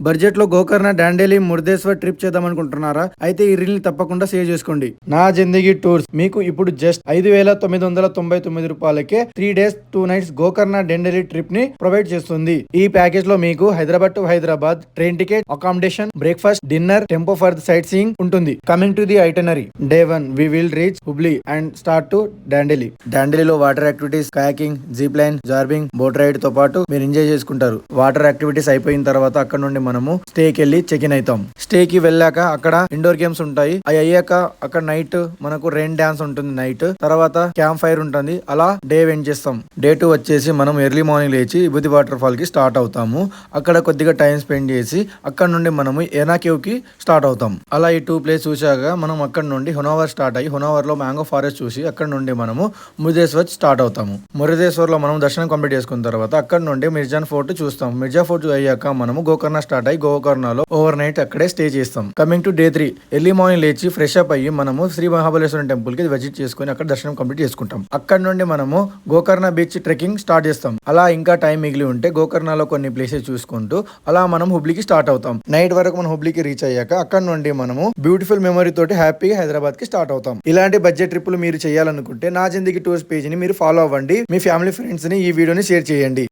Budget లో Gokarna Dandeli Murudeshwar trip చేద్దాం అనుకుంటున్నారా? అయితే ఈ రీల్ ని తప్పకుండా సేవ్ చేసుకోండి. నా జిందగీ టూర్స్ మీకు ఇప్పుడు జస్ట్ 5,999 రూపాయలకే 3 days 2 nights Gokarna Dandeli trip ని ప్రొవైడ్ చేస్తుంది. ఈ ప్యాకేజ్ లో మీకు Hyderabad to Hyderabad train ticket, accommodation, breakfast, dinner, tempo for the sight seeing ఉంటుంది. Coming to the itinerary. Day 1 we will reach Hubli and start to Dandeli. డాండేలిలో water activities, kayaking, zip line, zorbing, boat ride తో పాటు మీరు enjoy చేసుకుంటారు. Water activities అయిపోయిన తర్వాత అక్కడ నుండి మనము స్టే కి వెళ్ళి చెక్ ఇన్ అవుతాం. స్టే కి వెళ్ళాక అక్కడ ఇండోర్ గేమ్స్ ఉంటాయి. అవి అయ్యాక అక్కడ నైట్ మనకు రెయిన్ డాన్స్ ఉంటుంది. నైట్ తర్వాత క్యాంప్ ఫైర్ ఉంటుంది. అలా డే ఎండ్ చేస్తాం. డే 2 వచ్చేసి మనం ఎర్లీ మార్నింగ్ లేచి విభూతి వాటర్ ఫాల్ కి స్టార్ట్ అవుతాము. అక్కడ కొద్దిగా టైం స్పెండ్ చేసి అక్కడ నుండి మనము ఎనా కేవ్ కి స్టార్ట్ అవుతాం. అలా ఈ 2 ప్లేస్ చూశాక మనం అక్కడ నుండి హునావర్ స్టార్ట్ అయ్యి హునావర్ లో మ్యాంగో ఫారెస్ట్ చూసి అక్కడ నుండి మనము మురుదేశ్వర్ స్టార్ట్ అవుతాము. మురుదేశ్వర్ లో మనం దర్శనం కంప్లీట్ చేసుకున్న తర్వాత అక్కడ నుండి మిర్జాన్ ఫోర్ట్ చూస్తాం. మిర్జా ఫోర్ట్ అయ్యాక మనము గోకర్ణ స్టార్ట్ అయ్యి గోకర్ణలో ఓవర్ నైట్ అక్కడే స్టే చేస్తాం. Coming to day 3 early morning లేచి ఫ్రెష్ అప్ అయ్యి మనము శ్రీ మహాబలేశ్వరం టెంపుల్ కి విజిట్ చేసుకుని అక్కడ దర్శనం కంప్లీట్ చేసుకుంటాం. అక్కడ నుండి మనము గోకర్ణ బీచ్ ట్రెక్కింగ్ స్టార్ట్ చేస్తాం. అలా ఇంకా టైం మిగిలి ఉంటే గోకర్ణలో కొన్ని ప్లేసెస్ చూసుకుంటూ అలా మనం హుబ్లీకి స్టార్ట్ అవుతాం. నైట్ వరకు మనం హుబ్లీకి రీచ్ అయ్యాక అక్కడ నుండి మనము బ్యూటిఫుల్ మెమరీ తోటి హ్యాపీగా హైదరాబాద్ కి స్టార్ట్ అవుతాం. ఇలాంటి బడ్జెట్ ట్రిప్పులు మీరు చేయాలనుకుంటే నా జిందగీ టూర్స్ పేజ్ ని మీరు ఫాలో అవ్వండి. మీ ఫ్యామిలీ ఫ్రెండ్స్ ని ఈ వీడియోని షేర్ చేయండి.